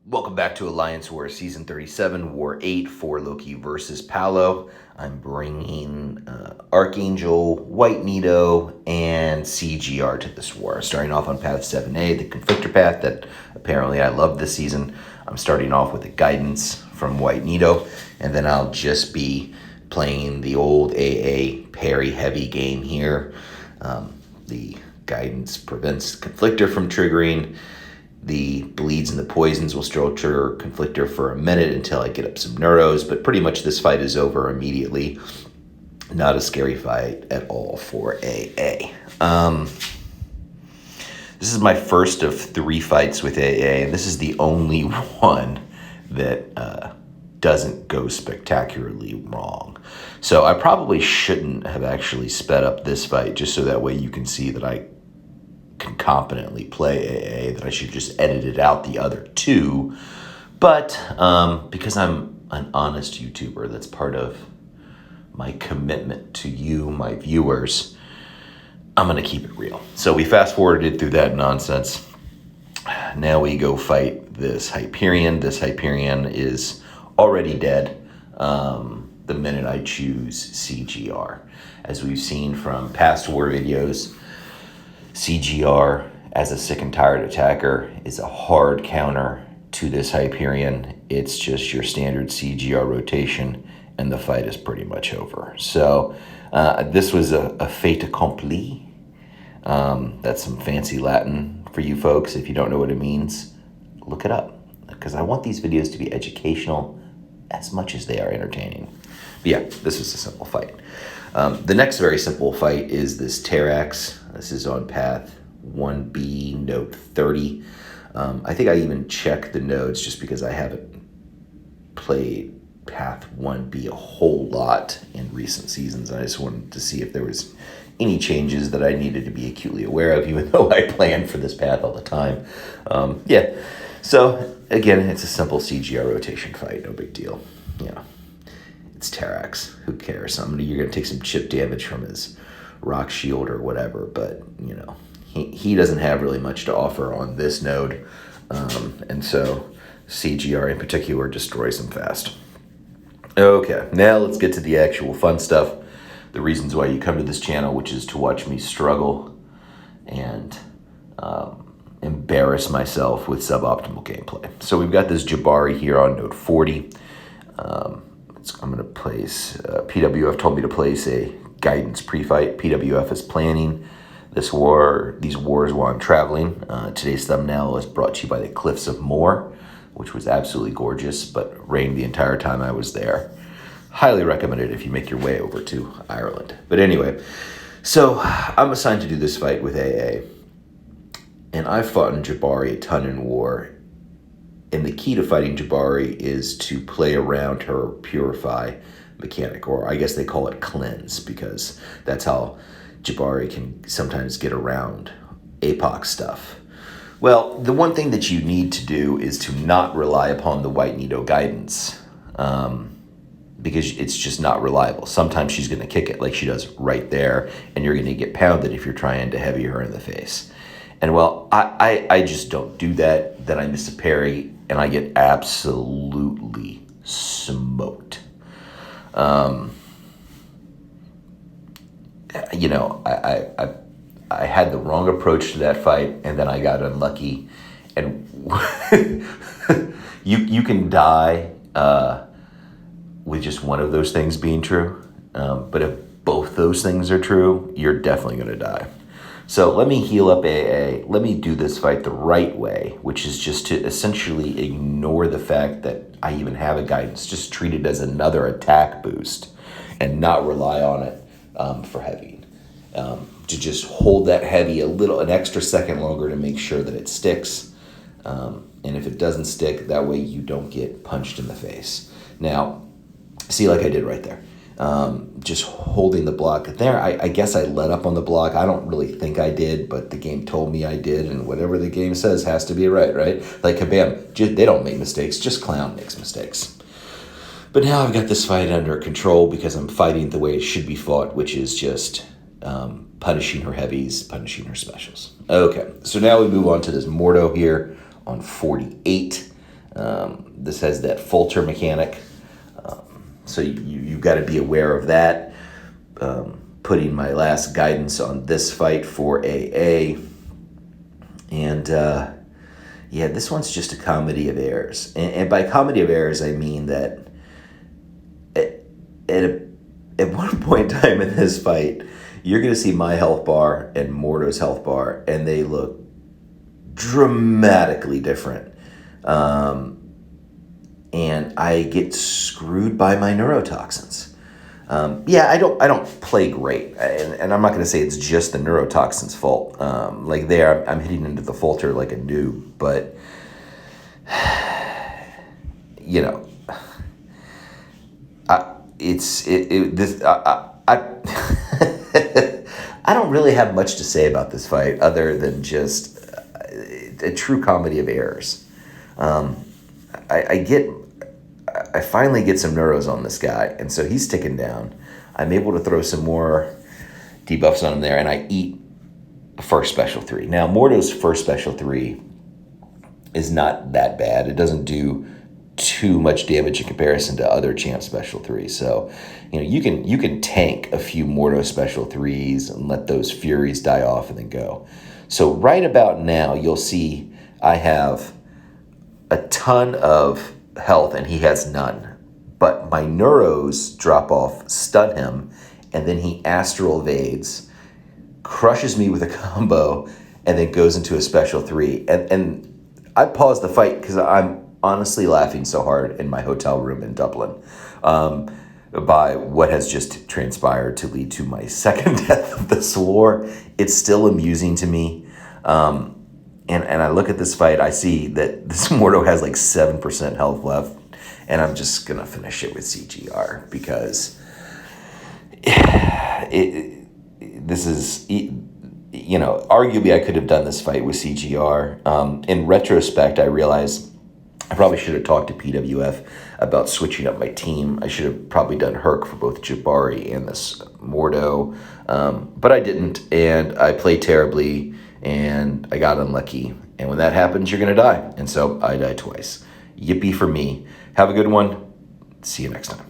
Welcome back to Alliance War Season 37, War 8 for Loki versus Paolo. I'm bringing Archangel, White Nito, and CGR to this war. Starting off on Path 7A, the Conflictor path that apparently I love this season. I'm starting off with the Guidance from White Nito, and then I'll just be playing the old AA parry heavy game here. The Guidance prevents Conflictor from triggering. The bleeds and the poisons will still trigger Conflictor for a minute until I get up some neuros, but pretty much this fight is over immediately. Not a scary fight at all for AA. This is my first of 3 fights with AA, and this is the only one that doesn't go spectacularly wrong. So I probably shouldn't have actually sped up this fight, just so that way you can see that I can competently play AA, that I should just edited out the other 2. But because I'm an honest YouTuber, that's part of my commitment to you, my viewers, I'm going to keep it real. So we fast forwarded through that nonsense. Now we go fight this Hyperion. This Hyperion is already dead the minute I choose CGR. As we've seen from past war videos, CGR as a sick and tired attacker is a hard counter to this Hyperion. It's just your standard CGR rotation, and the fight is pretty much over. So this was a fait accompli. That's some fancy Latin for you folks. If you don't know what it means, look it up, because I want these videos to be educational as much as they are entertaining. But yeah, this was a simple fight. The next very simple fight is this Terrax. This is on path 1B, node 30. I think I even checked the nodes just because I haven't played path 1B a whole lot in recent seasons. I just wanted to see if there was any changes that I needed to be acutely aware of, even though I plan for this path all the time. Yeah, so again, it's a simple CGR rotation fight, no big deal. Yeah. It's Terrax. Who cares? You're going to take some chip damage from his rock shield or whatever, but, you know, he doesn't have really much to offer on this node, and so CGR in particular destroys him fast. Okay, now let's get to the actual fun stuff, the reasons why you come to this channel, which is to watch me struggle and embarrass myself with suboptimal gameplay. So we've got this Jabari here on node 40. I'm going to place, PWF told me to place a Guidance pre-fight. PWF is planning these wars while I'm traveling. Today's thumbnail is brought to you by the Cliffs of Moher, which was absolutely gorgeous, but rained the entire time I was there. Highly recommend it if you make your way over to Ireland. But anyway, so I'm assigned to do this fight with AA, and I've fought in Jabari a ton in war. And the key to fighting Jabari is to play around her Purify mechanic, or I guess they call it Cleanse, because that's how Jabari can sometimes get around APOC stuff. Well, the one thing that you need to do is to not rely upon the White Nito Guidance, because it's just not reliable. Sometimes she's going to kick it like she does right there, and you're going to get pounded if you're trying to heavy her in the face. And well, I just don't do that. Then I miss a parry, and I get absolutely smoked. You know, I had the wrong approach to that fight, and then I got unlucky. And you can die with just one of those things being true. But if both those things are true, you're definitely going to die. So let me heal up AA. Let me do this fight the right way, which is just to essentially ignore the fact that I even have a Guidance. Just treat it as another attack boost and not rely on it for heavying. To just hold that heavy an extra second longer to make sure that it sticks. And if it doesn't stick, that way you don't get punched in the face. Now, see, like I did right there. Just holding the block there. I guess I let up on the block. I don't really think I did, but the game told me I did, and whatever the game says has to be right? Like Kabam, they don't make mistakes, just Clown makes mistakes. But now I've got this fight under control because I'm fighting the way it should be fought, which is just punishing her heavies, punishing her specials. Okay, so now we move on to this Mordo here on 48. This has that falter mechanic, so you've got to be aware of that. Putting my last guidance on this fight for AA. And yeah, this one's just a comedy of errors. And by comedy of errors, I mean that at one point in time in this fight, you're going to see my health bar and Mordo's health bar, and they look dramatically different. And I get screwed by my neurotoxins. Yeah, I don't play great, and I'm not going to say it's just the neurotoxin's fault. Like there, I'm hitting into the falter like a noob, but you know, I don't really have much to say about this fight other than just a true comedy of errors. I finally get some neuros on this guy, and so he's ticking down. I'm able to throw some more debuffs on him there, and I eat the first special 3. Now, Mordo's first special 3 is not that bad. It doesn't do too much damage in comparison to other champ special 3s. So, you know, you can tank a few Mordo special 3s and let those furies die off and then go. So right about now, you'll see I have a ton of health and he has none. But my neuros drop off, stun him, and then he astral evades, crushes me with a combo, and then goes into a special 3. And I paused the fight because I'm honestly laughing so hard in my hotel room in Dublin by what has just transpired to lead to my second death of this war. It's still amusing to me. And I look at this fight, I see that this Mordo has like 7% health left, and I'm just going to finish it with CGR because this is, you know, arguably I could have done this fight with CGR. In retrospect, I realized I probably should have talked to PWF about switching up my team. I should have probably done Herc for both Jabari and this Mordo, but I didn't, and I played terribly, and I got unlucky. And when that happens, you're going to die. And so I died twice. Yippee for me. Have a good one. See you next time.